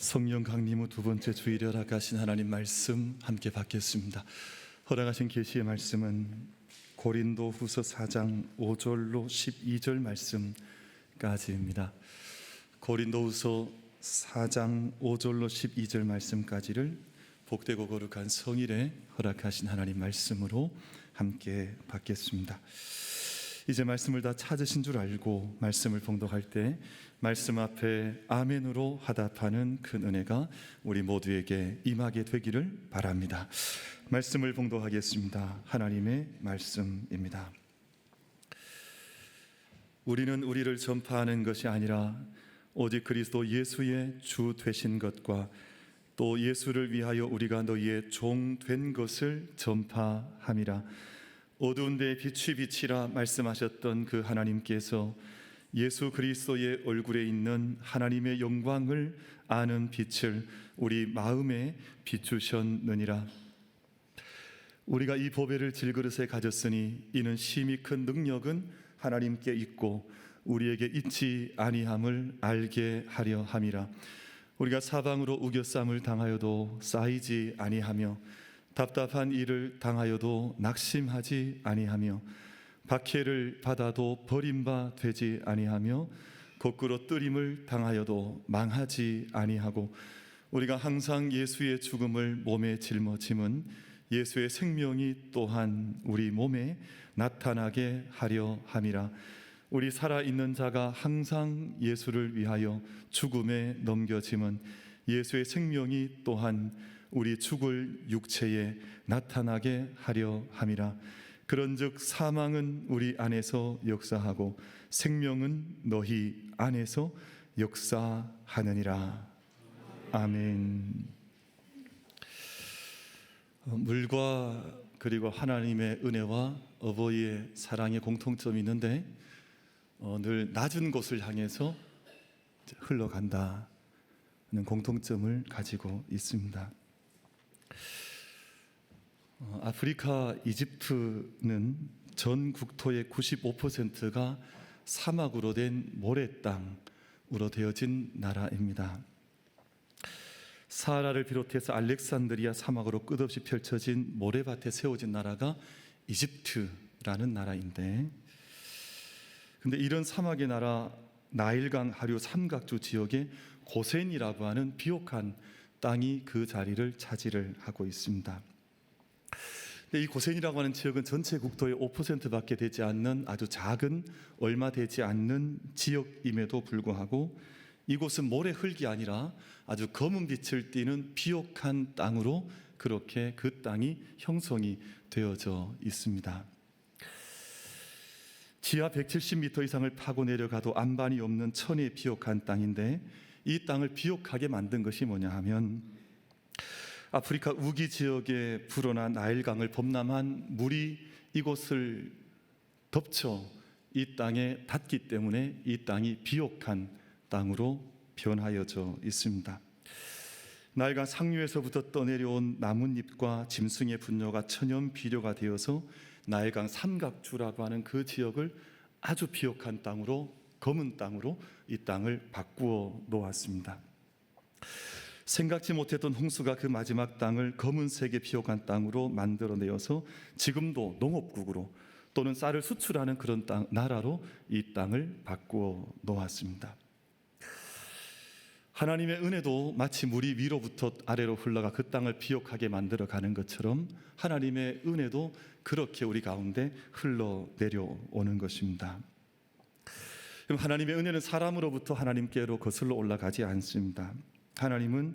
성령 강림 후 두 번째 주일에 허락하신 하나님 말씀 함께 받겠습니다. 허락하신 계시의 말씀은 고린도후서 4장 5절로 12절 말씀까지입니다. 고린도후서 4장 5절로 12절 말씀까지를 복되고 거룩한 성일에 허락하신 하나님 말씀으로 함께 받겠습니다. 이제 말씀을 다 찾으신 줄 알고 말씀을 봉독할 때 말씀 앞에 아멘으로 화답하는 큰 은혜가 우리 모두에게 임하게 되기를 바랍니다. 말씀을 봉독하겠습니다. 하나님의 말씀입니다. 우리는 우리를 전파하는 것이 아니라 오직 그리스도 예수의 주 되신 것과 또 예수를 위하여 우리가 너희의 종 된 것을 전파함이라. 어두운 데에 빛이 비치라 말씀하셨던 그 하나님께서 예수 그리스도의 얼굴에 있는 하나님의 영광을 아는 빛을 우리 마음에 비추셨느니라. 우리가 이 보배를 질그릇에 가졌으니 이는 심히 큰 능력은 하나님께 있고 우리에게 있지 아니함을 알게 하려 함이라. 우리가 사방으로 우겨쌈을 당하여도 쌓이지 아니하며 답답한 일을 당하여도 낙심하지 아니하며 박해를 받아도 버림바 되지 아니하며 거꾸로 뜨림을 당하여도 망하지 아니하고 우리가 항상 예수의 죽음을 몸에 짊어짐은 예수의 생명이 또한 우리 몸에 나타나게 하려 함이라. 우리 살아있는 자가 항상 예수를 위하여 죽음에 넘겨짐은 예수의 생명이 또한 우리 죽을 육체에 나타나게 하려 함이라. 그런즉 사망은 우리 안에서 역사하고 생명은 너희 안에서 역사하느니라. 아멘. 물과 그리고 하나님의 은혜와 어버이의 사랑의 공통점이 있는데 늘 낮은 곳을 향해서 흘러간다는 공통점을 가지고 있습니다. 아프리카 이집트는 전 국토의 95%가 사막으로 된 모래 땅으로 되어진 나라입니다. 사하라를 비롯해서 알렉산드리아 사막으로 끝없이 펼쳐진 모래밭에 세워진 나라가 이집트라는 나라인데, 근데 이런 사막의 나라 나일강 하류 삼각주 지역에 고센이라고 하는 비옥한 땅이 그 자리를 차지를 하고 있습니다. 이 고센이라고 하는 지역은 전체 국토의 5%밖에 되지 않는 아주 작은, 얼마 되지 않는 지역임에도 불구하고 이곳은 모래 흙이 아니라 아주 검은 빛을 띠는 비옥한 땅으로 그렇게 그 땅이 형성이 되어져 있습니다. 지하 170m 이상을 파고 내려가도 안반이 없는 천의 비옥한 땅인데, 이 땅을 비옥하게 만든 것이 뭐냐 하면 아프리카 우기 지역에 불어난 나일강을 범람한 물이 이곳을 덮쳐 이 땅에 닿기 때문에 이 땅이 비옥한 땅으로 변하여져 있습니다. 나일강 상류에서부터 떠내려온 나뭇잎과 짐승의 분뇨가 천연 비료가 되어서 나일강 삼각주라고 하는 그 지역을 아주 비옥한 땅으로, 검은 땅으로 이 땅을 바꾸어 놓았습니다. 생각지 못했던 홍수가 그 마지막 땅을 검은색의 비옥한 땅으로 만들어내어서 지금도 농업국으로 또는 쌀을 수출하는 그런 나라로 이 땅을 바꾸어 놓았습니다. 하나님의 은혜도 마치 물이 위로부터 아래로 흘러가 그 땅을 비옥하게 만들어가는 것처럼 하나님의 은혜도 그렇게 우리 가운데 흘러내려오는 것입니다. 하나님의 은혜는 사람으로부터 하나님께로 거슬러 올라가지 않습니다. 하나님은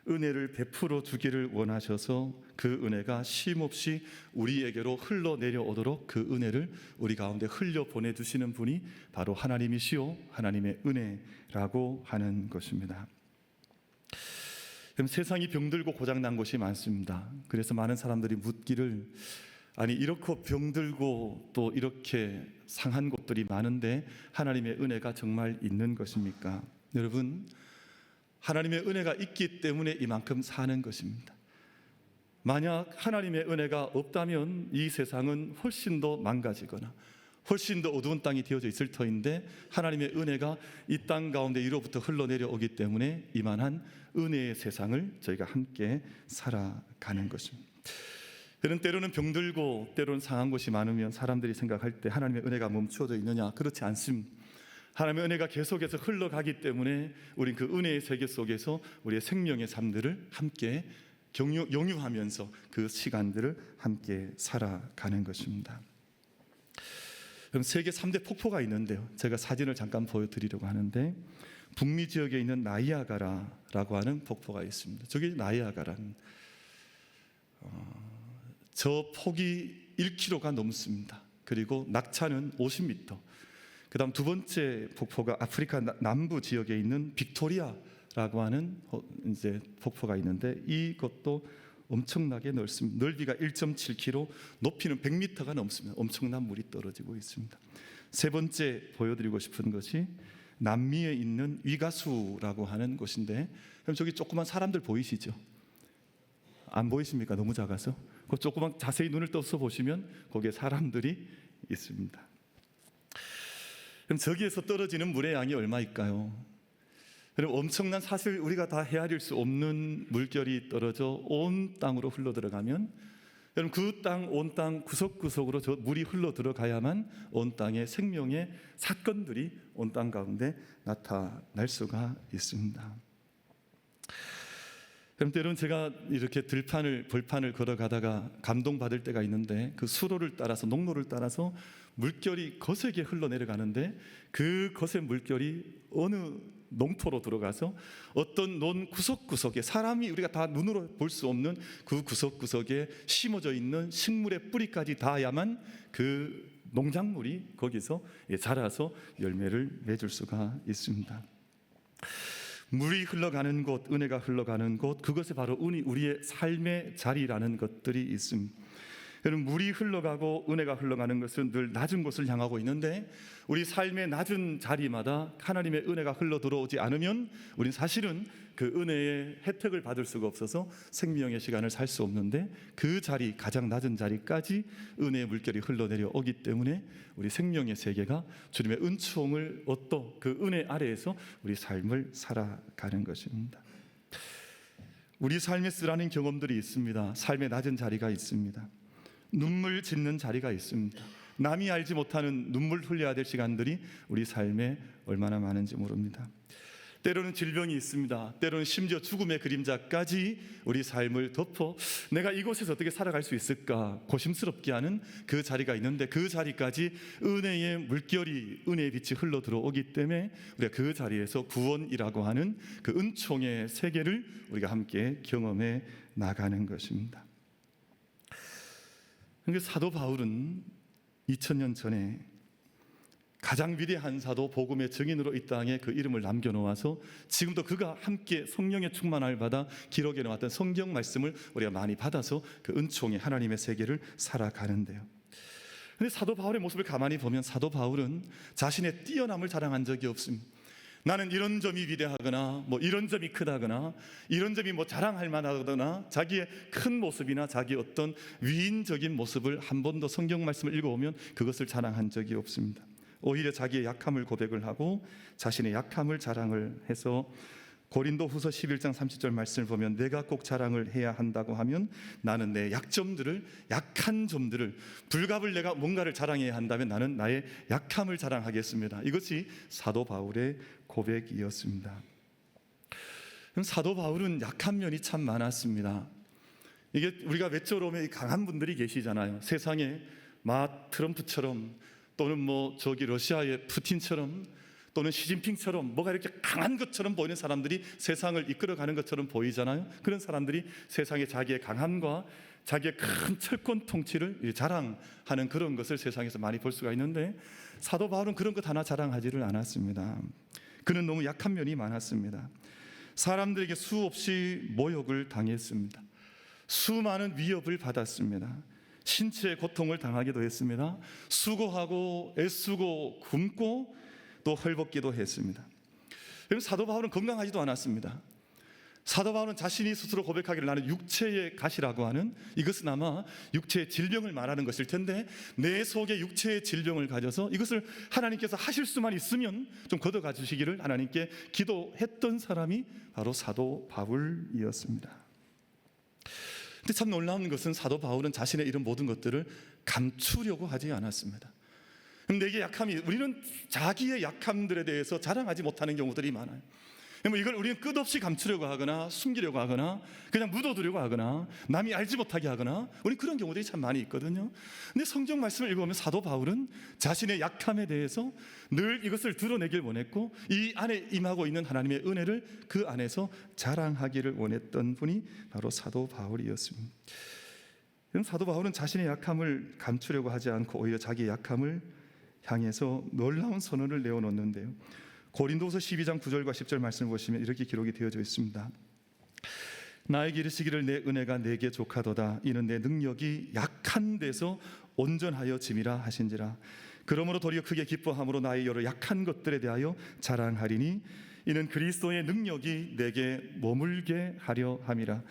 은혜를 베풀어 주기를 원하셔서 그 은혜가 쉼없이 우리에게로 흘러내려오도록 그 은혜를 우리 가운데 흘려 보내주시는 분이 바로 하나님이시요 하나님의 은혜라고 하는 것입니다. 세상이 병들고 고장난 곳이 많습니다. 그래서 많은 사람들이 묻기를, 아니 이렇게 병들고 또 이렇게 상한 곳들이 많은데 하나님의 은혜가 정말 있는 것입니까? 여러분, 하나님의 은혜가 있기 때문에 이만큼 사는 것입니다. 만약 하나님의 은혜가 없다면 이 세상은 훨씬 더 망가지거나 훨씬 더 어두운 땅이 되어져 있을 터인데 하나님의 은혜가 이 땅 가운데 위로부터 흘러내려오기 때문에 이만한 은혜의 세상을 저희가 함께 살아가는 것입니다. 때로는 병들고 때로는 상한 것이 많으면 사람들이 생각할 때 하나님의 은혜가 멈추어져 있느냐? 그렇지 않습니다. 하나님의 은혜가 계속해서 흘러가기 때문에 우린 그 은혜의 세계 속에서 우리의 생명의 삶들을 함께 영유하면서 그 시간들을 함께 살아가는 것입니다. 그럼 세계 3대 폭포가 있는데요, 제가 사진을 잠깐 보여드리려고 하는데 북미 지역에 있는 나이아가라라고 하는 폭포가 있습니다. 저게 나이아가라는 저 폭이 1km가 넘습니다. 그리고 낙차는 50m. 그 다음 두 번째 폭포가 아프리카 남부 지역에 있는 빅토리아라고 하는 이제 폭포가 있는데 이것도 엄청나게 넓습니다. 넓이가 1.7km, 높이는 100m가 넘습니다. 엄청난 물이 떨어지고 있습니다. 세 번째 보여드리고 싶은 것이 남미에 있는 위가수라고 하는 곳인데, 그럼 저기 조그만 사람들 보이시죠? 안 보이십니까? 너무 작아서. 그 조그만 자세히 눈을 떠서 보시면 거기에 사람들이 있습니다. 그럼 저기에서 떨어지는 물의 양이 얼마일까요? 그럼 엄청난, 사실 우리가 다 헤아릴 수 없는 물결이 떨어져 온 땅으로 흘러 들어가면, 여러분 그 땅, 온 땅 구석구석으로 저 물이 흘러 들어가야만 온 땅의 생명의 사건들이 온 땅 가운데 나타날 수가 있습니다. 그럼 때로는 제가 이렇게 벌판을 걸어가다가 감동받을 때가 있는데, 그 수로를 따라서, 농로를 따라서 물결이 거세게 흘러내려가는데 그 거센 물결이 어느 농토로 들어가서 어떤 논 구석구석에, 사람이 우리가 다 눈으로 볼 수 없는 그 구석구석에 심어져 있는 식물의 뿌리까지 닿아야만 그 농작물이 거기서 자라서 열매를 맺을 수가 있습니다. 물이 흘러가는 곳, 은혜가 흘러가는 곳, 그것이 바로 우리의 삶의 자리라는 것들이 있습니다. 여러분, 물이 흘러가고 은혜가 흘러가는 것은 늘 낮은 곳을 향하고 있는데, 우리 삶의 낮은 자리마다 하나님의 은혜가 흘러 들어오지 않으면 우리는 사실은 그 은혜의 혜택을 받을 수가 없어서 생명의 시간을 살 수 없는데, 그 자리, 가장 낮은 자리까지 은혜의 물결이 흘러내려오기 때문에 우리 생명의 세계가 주님의 은총을 얻고 그 은혜 아래에서 우리 삶을 살아가는 것입니다. 우리 삶에 쓰라는 경험들이 있습니다. 삶의 낮은 자리가 있습니다. 눈물 짓는 자리가 있습니다. 남이 알지 못하는 눈물 흘려야 될 시간들이 우리 삶에 얼마나 많은지 모릅니다. 때로는 질병이 있습니다. 때로는 심지어 죽음의 그림자까지 우리 삶을 덮어 내가 이곳에서 어떻게 살아갈 수 있을까 고심스럽게 하는 그 자리가 있는데, 그 자리까지 은혜의 물결이, 은혜의 빛이 흘러 들어오기 때문에 우리가 그 자리에서 구원이라고 하는 그 은총의 세계를 우리가 함께 경험해 나가는 것입니다. 그러니까 사도 바울은 2000년 전에 가장 위대한 사도, 복음의 증인으로 이 땅에 그 이름을 남겨놓아서 지금도 그가 함께 성령의 충만을 받아 기록해 놓았던 성경 말씀을 우리가 많이 받아서 그 은총의 하나님의 세계를 살아가는데요. 그런데 사도 바울의 모습을 가만히 보면 사도 바울은 자신의 뛰어남을 자랑한 적이 없습니다. 나는 이런 점이 위대하거나 이런 점이 크다거나 이런 점이 자랑할 만하거나 자기의 큰 모습이나 자기 어떤 위인적인 모습을 한 번도 성경 말씀을 읽어보면 그것을 자랑한 적이 없습니다. 오히려 자기의 약함을 고백을 하고 자신의 약함을 자랑을 해서 고린도 후서 11장 30절 말씀을 보면 내가 꼭 자랑을 해야 한다고 하면 나는 내 약점들을, 약한 점들을, 불갑을 내가 뭔가를 자랑해야 한다면 나는 나의 약함을 자랑하겠습니다. 이것이 사도 바울의 고백이었습니다. 사도 바울은 약한 면이 참 많았습니다. 이게 우리가 외적으로 강한 분들이 계시잖아요. 세상에 트럼프처럼 또는 저기 러시아의 푸틴처럼 또는 시진핑처럼 뭐가 이렇게 강한 것처럼 보이는 사람들이 세상을 이끌어가는 것처럼 보이잖아요. 그런 사람들이 세상에 자기의 강함과 자기의 큰 철권 통치를 자랑하는 그런 것을 세상에서 많이 볼 수가 있는데, 사도 바울은 그런 것 하나 자랑하지를 않았습니다. 그는 너무 약한 면이 많았습니다. 사람들에게 수없이 모욕을 당했습니다. 수많은 위협을 받았습니다. 신체의 고통을 당하기도 했습니다. 수고하고 애쓰고 굶고 또 헐벗기도 했습니다. 그래서 사도 바울은 건강하지도 않았습니다. 사도 바울은 자신이 스스로 고백하기를 나는 육체의 가시라고 하는, 이것은 아마 육체의 질병을 말하는 것일 텐데, 내 속에 육체의 질병을 가져서 이것을 하나님께서 하실 수만 있으면 좀 걷어가 주시기를 하나님께 기도했던 사람이 바로 사도 바울이었습니다. 근데 참 놀라운 것은 사도 바울은 자신의 이런 모든 것들을 감추려고 하지 않았습니다. 내게 약함이, 우리는 자기의 약함들에 대해서 자랑하지 못하는 경우들이 많아요. 이걸 우리는 끝없이 감추려고 하거나 숨기려고 하거나 그냥 묻어두려고 하거나 남이 알지 못하게 하거나, 우리 그런 경우들이 참 많이 있거든요. 근데 성경 말씀을 읽어보면 사도 바울은 자신의 약함에 대해서 늘 이것을 드러내길 원했고, 이 안에 임하고 있는 하나님의 은혜를 그 안에서 자랑하기를 원했던 분이 바로 사도 바울이었습니다. 사도 바울은 자신의 약함을 감추려고 하지 않고 오히려 자기의 약함을 향해서 놀라운 선언을 내어놓는데요, 고린도서 12장 9절과 10절 말씀을 보시면 이렇게 기록이 되어져 있습니다. 나에게 이르시기를 내 은혜가 내게 족하도다. 이는 내 능력이 약한 데서 온전하여 짐이라 하신지라. 그러므로 도리어 크게 기뻐함으로 나의 여러 약한 것들에 대하여 자랑하리니 이는 그리스도의 능력이 내게 머물게 하려 함이라.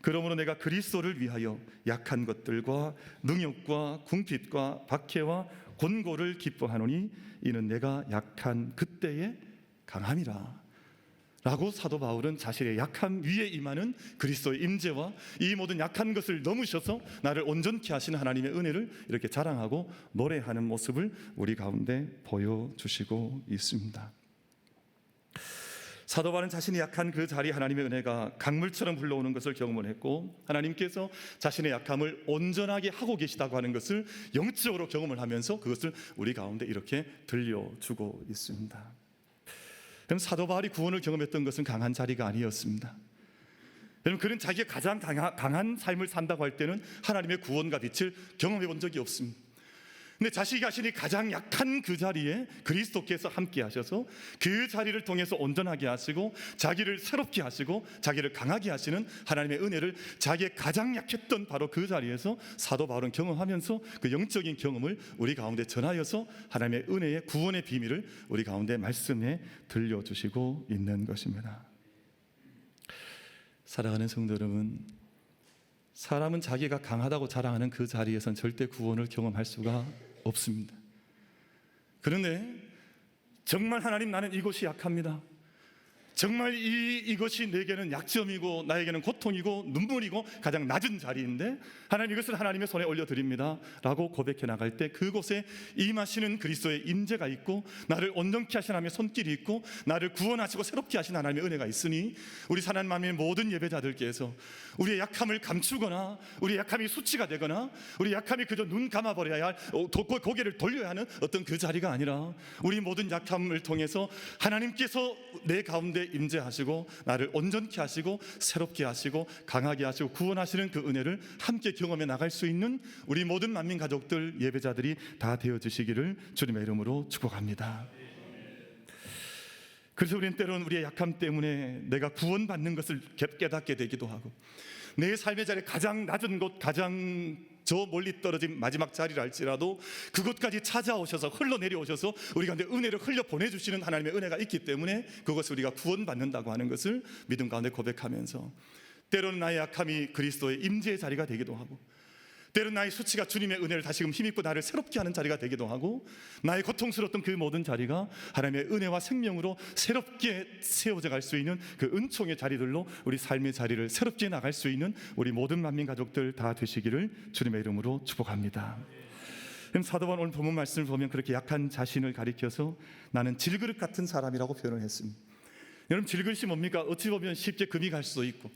그러므로 내가 그리스도를 위하여 약한 것들과 능욕과 궁핍과 박해와 곤고를 기뻐하노니 이는 내가 약한 그때에 강함이라. 라고 사도 바울은 자신의 약함 위에 임하는 그리스도의 임재와 이 모든 약한 것을 넘으셔서 나를 온전케 하시는 하나님의 은혜를 이렇게 자랑하고 노래하는 모습을 우리 가운데 보여주시고 있습니다. 사도 바울은 자신이 약한 그 자리에 하나님의 은혜가 강물처럼 흘러오는 것을 경험을 했고, 하나님께서 자신의 약함을 온전하게 하고 계시다고 하는 것을 영적으로 경험을 하면서 그것을 우리 가운데 이렇게 들려주고 있습니다. 그럼 사도 바울이 구원을 경험했던 것은 강한 자리가 아니었습니다. 여러분, 그는 자기가 가장 강한 삶을 산다고 할 때는 하나님의 구원과 빛을 경험해 본 적이 없습니다. 근데 자신이 가장 약한 그 자리에 그리스도께서 함께 하셔서 그 자리를 통해서 온전하게 하시고 자기를 새롭게 하시고 자기를 강하게 하시는 하나님의 은혜를 자기의 가장 약했던 바로 그 자리에서 사도 바울은 경험하면서 그 영적인 경험을 우리 가운데 전하여서 하나님의 은혜의 구원의 비밀을 우리 가운데 말씀에 들려주시고 있는 것입니다. 사랑하는 성도 여러분, 사람은 자기가 강하다고 자랑하는 그 자리에선 절대 구원을 경험할 수가 없습니다. 그런데 정말 하나님, 나는 이것이 약합니다. 정말 이것이 내게는 약점이고 나에게는 고통이고 눈물이고 가장 낮은 자리인데 하나님, 이것을 하나님의 손에 올려드립니다 라고 고백해 나갈 때 그곳에 임하시는 그리스도의 임재가 있고 나를 온전케 하신 하나님의 손길이 있고 나를 구원하시고 새롭게 하신 하나님의 은혜가 있으니 우리 사랑하는 마음의 모든 예배자들께서 우리의 약함을 감추거나 우리의 약함이 수치가 되거나 우리 약함이 그저 눈 감아버려야 할 고개를 돌려야 하는 어떤 그 자리가 아니라 우리 모든 약함을 통해서 하나님께서 내 가운데 임재하시고 나를 온전케 하시고 새롭게 하시고 강하게 하시고 구원하시는 그 은혜를 함께 경험해 나갈 수 있는 우리 모든 만민 가족들 예배자들이 다 되어주시기를 주님의 이름으로 축복합니다. 그래서 우리는 때로는 우리의 약함 때문에 내가 구원받는 것을 깨닫게 되기도 하고 내 삶의 자리에 가장 낮은 곳, 가장 저 멀리 떨어진 마지막 자리를 할지라도 그곳까지 찾아오셔서 흘러내려오셔서 우리 가운데 은혜를 흘려 보내주시는 하나님의 은혜가 있기 때문에 그것을 우리가 구원받는다고 하는 것을 믿음 가운데 고백하면서 때로는 나의 약함이 그리스도의 임재의 자리가 되기도 하고 때로는 나의 수치가 주님의 은혜를 다시금 힘입고 나를 새롭게 하는 자리가 되기도 하고 나의 고통스러웠던 그 모든 자리가 하나님의 은혜와 생명으로 새롭게 세워져 갈 수 있는 그 은총의 자리들로 우리 삶의 자리를 새롭게 나갈 수 있는 우리 모든 만민 가족들 다 되시기를 주님의 이름으로 축복합니다. 사도 바울 오늘 본문 말씀을 보면 그렇게 약한 자신을 가리켜서 나는 질그릇 같은 사람이라고 표현을 했습니다. 여러분, 질그릇이 뭡니까? 어찌 보면 쉽게 금이 갈 수도 있고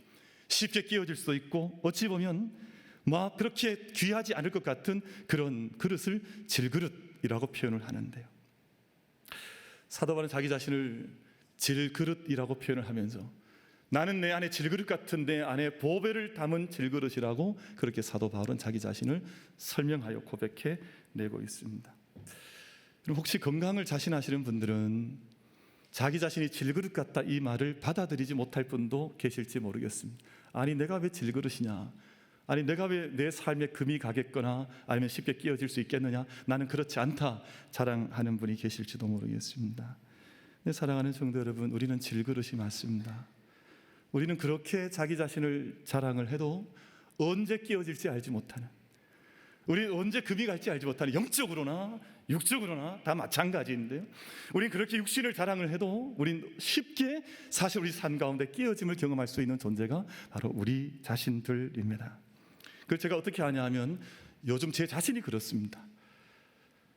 쉽게 끼어질 수도 있고 어찌 보면 그렇게 귀하지 않을 것 같은 그런 그릇을 질그릇이라고 표현을 하는데요, 사도 바울은 자기 자신을 질그릇이라고 표현을 하면서 나는 내 안에 질그릇 같은 내 안에 보배를 담은 질그릇이라고 그렇게 사도 바울은 자기 자신을 설명하여 고백해 내고 있습니다. 그럼 혹시 건강을 자신하시는 분들은 자기 자신이 질그릇 같다 이 말을 받아들이지 못할 분도 계실지 모르겠습니다. 아니, 내가 왜 질그릇이냐, 아니 내가 왜 내 삶에 금이 가겠거나 아니면 쉽게 끼어질 수 있겠느냐, 나는 그렇지 않다 자랑하는 분이 계실지도 모르겠습니다. 네, 사랑하는 성도 여러분, 우리는 질그릇이 맞습니다. 우리는 그렇게 자기 자신을 자랑을 해도 언제 끼어질지 알지 못하는, 우리는 언제 금이 갈지 알지 못하는, 영적으로나 육적으로나 다 마찬가지인데요, 우리는 그렇게 육신을 자랑을 해도 우리는 쉽게 사실 우리 삶 가운데 끼어짐을 경험할 수 있는 존재가 바로 우리 자신들입니다. 그걸 제가 어떻게 아냐 하면 요즘 제 자신이 그렇습니다.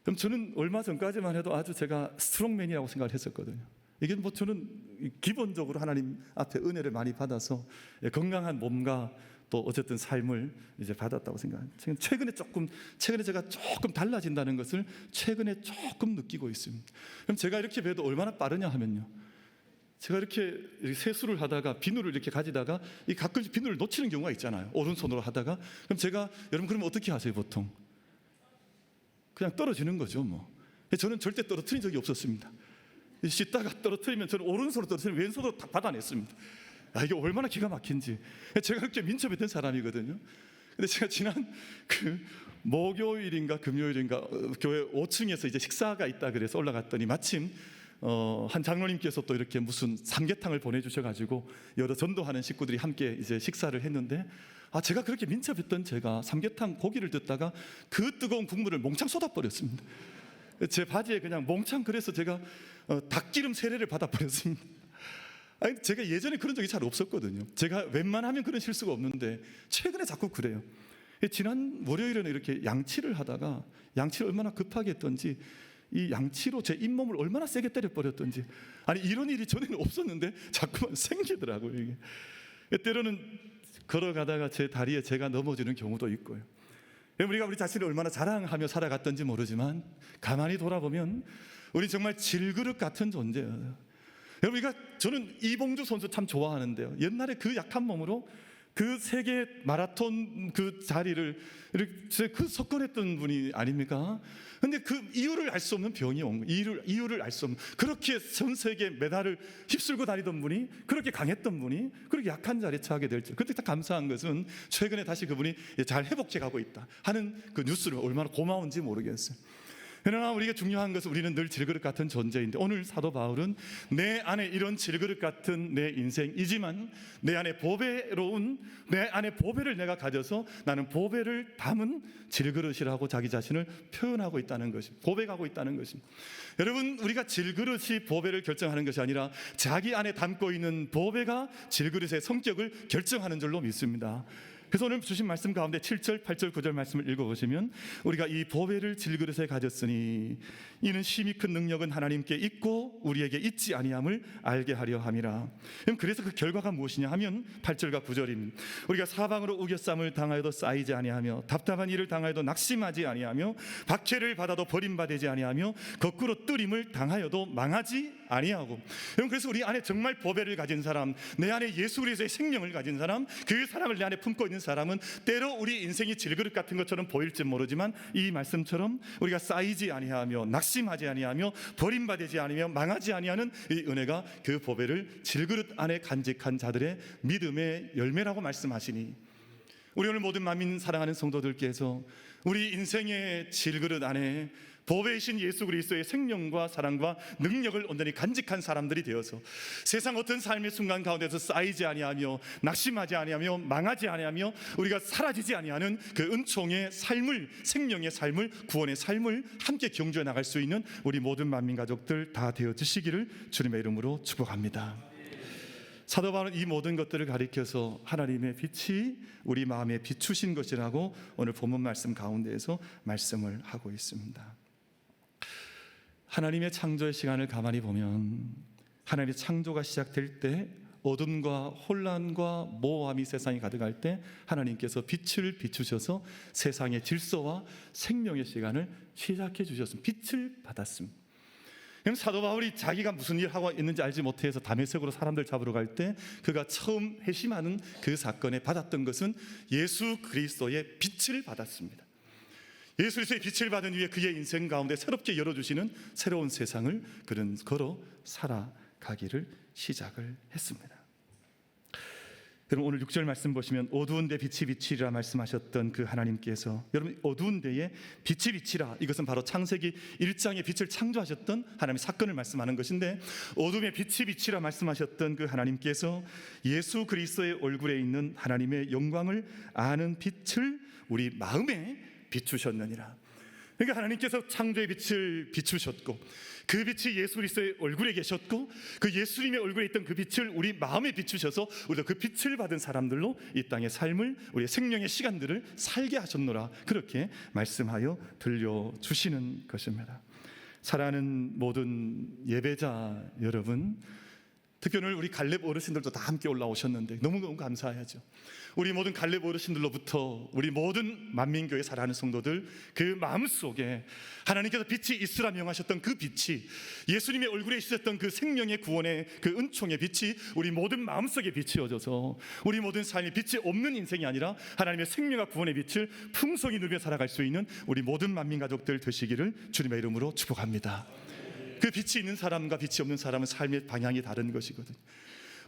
그럼 저는 얼마 전까지만 해도 아주 제가 스트롱맨이라고 생각을 했었거든요. 이게 뭐 저는 기본적으로 하나님 앞에 은혜를 많이 받아서 건강한 몸과 또 어쨌든 삶을 이제 받았다고 생각합니다. 최근에 제가 조금 달라진다는 것을 최근에 조금 느끼고 있습니다. 그럼 제가 이렇게 배도 얼마나 빠르냐 하면요, 제가 이렇게 세수를 하다가 비누를 이렇게 가지다가 이 가끔씩 비누를 놓치는 경우가 있잖아요. 오른손으로 하다가. 그럼 제가, 여러분 그러면 어떻게 하세요 보통? 그냥 떨어지는 거죠 뭐. 저는 절대 떨어뜨린 적이 없었습니다. 씻다가 떨어뜨리면 저는 오른손으로 떨어뜨리면 왼손으로 다 받아냈습니다. 이게 얼마나 기가 막힌지. 제가 그렇게 민첩했던 사람이거든요. 근데 제가 지난 목요일인가 금요일인가 교회 5층에서 이제 식사가 있다 그래서 올라갔더니 마침 한 장로님께서 또 이렇게 무슨 삼계탕을 보내주셔가지고 여러 전도하는 식구들이 함께 이제 식사를 했는데, 제가 그렇게 민첩했던 제가 삼계탕 고기를 듣다가 그 뜨거운 국물을 몽창 쏟아버렸습니다. 제 바지에 그냥 몽창, 그래서 제가 닭기름 세례를 받아버렸습니다. 제가 예전에 그런 적이 잘 없었거든요. 제가 웬만하면 그런 실수가 없는데 최근에 자꾸 그래요. 지난 월요일에는 이렇게 양치를 하다가, 양치를 얼마나 급하게 했던지 이 양치로 제 잇몸을 얼마나 세게 때려버렸던지, 이런 일이 전에는 없었는데 자꾸만 생기더라고요. 이게 때로는 걸어가다가 제 다리에 제가 넘어지는 경우도 있고요. 우리가 우리 자신을 얼마나 자랑하며 살아갔던지 모르지만 가만히 돌아보면 우리 정말 질그릇 같은 존재예요. 여러분, 저는 이봉주 선수 참 좋아하는데요, 옛날에 그 약한 몸으로 그 세계 마라톤 그 자리를 이렇게 석권했던 분이 아닙니까? 근데 그 이유를 알 수 없는 병이 온 거예요. 이유를 알 수 없는, 그렇게 전 세계 메달을 휩쓸고 다니던 분이, 그렇게 강했던 분이 그렇게 약한 자리에 처하게 될 줄. 그때 딱 감사한 것은 최근에 다시 그분이 잘 회복해 가고 있다 하는 그 뉴스를 얼마나 고마운지 모르겠어요. 그러나 우리가 중요한 것은 우리는 늘 질그릇 같은 존재인데, 오늘 사도 바울은 내 안에 이런 질그릇 같은 내 인생이지만 내 안에 보배를 내가 가져서 나는 보배를 담은 질그릇이라고 자기 자신을 표현하고 있다는 것입니다. 고백하고 있다는 것입니다. 여러분, 우리가 질그릇이 보배를 결정하는 것이 아니라 자기 안에 담고 있는 보배가 질그릇의 성격을 결정하는 줄로 믿습니다. 그래서 오늘 주신 말씀 가운데 7절, 8절, 9절 말씀을 읽어보시면, 우리가 이 보배를 질그릇에 가졌으니 이는 심히 큰 능력은 하나님께 있고 우리에게 있지 아니함을 알게 하려 함이라. 그래서 그 결과가 무엇이냐 하면 8절과 9절입니다. 우리가 사방으로 우겨쌈을 당하여도 쌓이지 아니하며 답답한 일을 당하여도 낙심하지 아니하며 박해를 받아도 버림받지 아니하며 거꾸로 뜨림을 당하여도 망하지 아니하고. 그래서 우리 안에 정말 보배를 가진 사람, 내 안에 예수 그리스도의 생명을 가진 사람, 그 사랑을 내 안에 품고 있는 사람은 때로 우리 인생이 질그릇 같은 것처럼 보일지 모르지만 이 말씀처럼 우리가 쌓이지 아니하며 낙심하지 아니하며 버림받지 아니하며 망하지 아니하는 이 은혜가 그 보배를 질그릇 안에 간직한 자들의 믿음의 열매라고 말씀하시니, 우리 오늘 모든 만민 사랑하는 성도들께서 우리 인생의 질그릇 안에 보배이신 예수 그리스도의 생명과 사랑과 능력을 온전히 간직한 사람들이 되어서 세상 어떤 삶의 순간 가운데서 쌓이지 아니하며 낙심하지 아니하며 망하지 아니하며 우리가 사라지지 아니하는 그 은총의 삶을, 생명의 삶을, 구원의 삶을 함께 경주해 나갈 수 있는 우리 모든 만민 가족들 다 되어 주시기를 주님의 이름으로 축복합니다. 사도 바울은 이 모든 것들을 가리켜서 하나님의 빛이 우리 마음에 비추신 것이라고 오늘 본문 말씀 가운데에서 말씀을 하고 있습니다. 하나님의 창조의 시간을 가만히 보면, 하나님의 창조가 시작될 때 어둠과 혼란과 모함이 세상에 가득할 때 하나님께서 빛을 비추셔서 세상의 질서와 생명의 시간을 시작해 주셨습니다. 빛을 받았습니다. 사도 바울이 자기가 무슨 일을 하고 있는지 알지 못해서 다메섹으로 사람들 잡으러 갈 때 그가 처음 회심하는 그 사건에 받았던 것은 예수 그리스도의 빛을 받았습니다. 예수 그리스도의 빛을 받은 이후에 그의 인생 가운데 새롭게 열어주시는 새로운 세상을 그는 걸어 살아가기를 시작을 했습니다. 여러분 오늘 6절 말씀 보시면 어두운 데 빛이 비치리라 말씀하셨던 그 하나님께서, 여러분 어두운 데에 빛이 비치라, 이것은 바로 창세기 1장에 빛을 창조하셨던 하나님의 사건을 말씀하는 것인데, 어둠에 빛이 비치라 말씀하셨던 그 하나님께서 예수 그리스도의 얼굴에 있는 하나님의 영광을 아는 빛을 우리 마음에 비추셨느니라. 그러니까 하나님께서 창조의 빛을 비추셨고, 그 빛이 예수 그리스도의 얼굴에 계셨고, 그 예수님의 얼굴에 있던 그 빛을 우리 마음에 비추셔서 우리도 그 빛을 받은 사람들로 이 땅의 삶을, 우리의 생명의 시간들을 살게 하셨노라, 그렇게 말씀하여 들려주시는 것입니다. 사랑하는 모든 예배자 여러분, 특히 오늘 우리 갈렙 어르신들도 다 함께 올라오셨는데 너무너무 감사하죠. 우리 모든 갈렙 어르신들로부터 우리 모든 만민교회 사랑하는 성도들 그 마음속에 하나님께서 빛이 있으라 명하셨던 그 빛이, 예수님의 얼굴에 있었던 그 생명의 구원의 그 은총의 빛이 우리 모든 마음속에 비치어져서 우리 모든 삶이 빛이 없는 인생이 아니라 하나님의 생명과 구원의 빛을 풍성히 누리며 살아갈 수 있는 우리 모든 만민 가족들 되시기를 주님의 이름으로 축복합니다. 그 빛이 있는 사람과 빛이 없는 사람은 삶의 방향이 다른 것이거든요.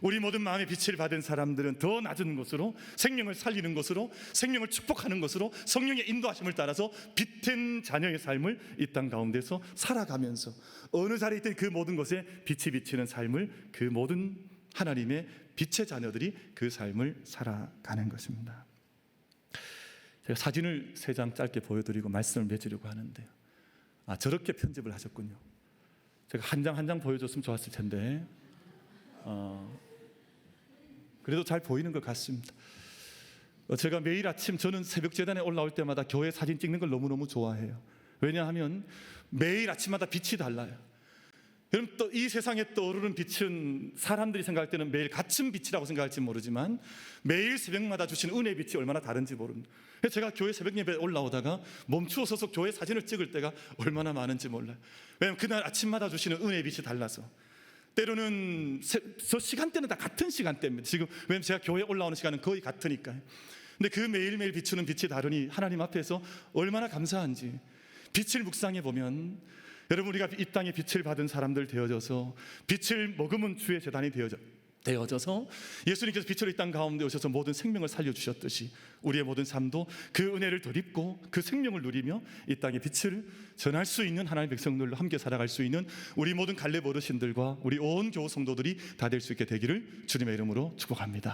우리 모든 마음의 빛을 받은 사람들은 더 낮은 곳으로, 생명을 살리는 것으로, 생명을 축복하는 것으로, 성령의 인도하심을 따라서 빛된 자녀의 삶을 이 땅 가운데서 살아가면서 어느 자리에 있든 그 모든 것에 빛이 비치는 삶을, 그 모든 하나님의 빛의 자녀들이 그 삶을 살아가는 것입니다. 제가 사진을 3장 짧게 보여드리고 말씀을 맺으려고 하는데요. 저렇게 편집을 하셨군요. 제가 한 장 한 장 보여줬으면 좋았을 텐데 그래도 잘 보이는 것 같습니다. 제가 매일 아침, 저는 새벽 제단에 올라올 때마다 교회 사진 찍는 걸 너무너무 좋아해요. 왜냐하면 매일 아침마다 빛이 달라요. 여러분, 또 이 세상에 떠오르는 빛은 사람들이 생각할 때는 매일 같은 빛이라고 생각할지 모르지만 매일 새벽마다 주시는 은혜의 빛이 얼마나 다른지 모릅니다. 제가 교회 새벽 예배에 올라오다가 멈추어 서서 교회 사진을 찍을 때가 얼마나 많은지 몰라요. 왜냐하면 그날 아침마다 주시는 은혜의 빛이 달라서. 때로는 저 시간대는 다 같은 시간대입니다. 지금 왜냐하면 제가 교회에 올라오는 시간은 거의 같으니까요. 근데 그 매일매일 비추는 빛이 다르니 하나님 앞에서 얼마나 감사한지 빛을 묵상해 보면, 여러분 우리가 이 땅에 빛을 받은 사람들 되어져서 빛을 머금은 주의 재단이 되어져서 예수님께서 빛으로 이 땅 가운데 오셔서 모든 생명을 살려주셨듯이 우리의 모든 삶도 그 은혜를 덧입고 그 생명을 누리며 이 땅에 빛을 전할 수 있는 하나님의 백성들로 함께 살아갈 수 있는 우리 모든 갈렙 어르신들과 우리 온 교우 성도들이 다 될 수 있게 되기를 주님의 이름으로 축복합니다.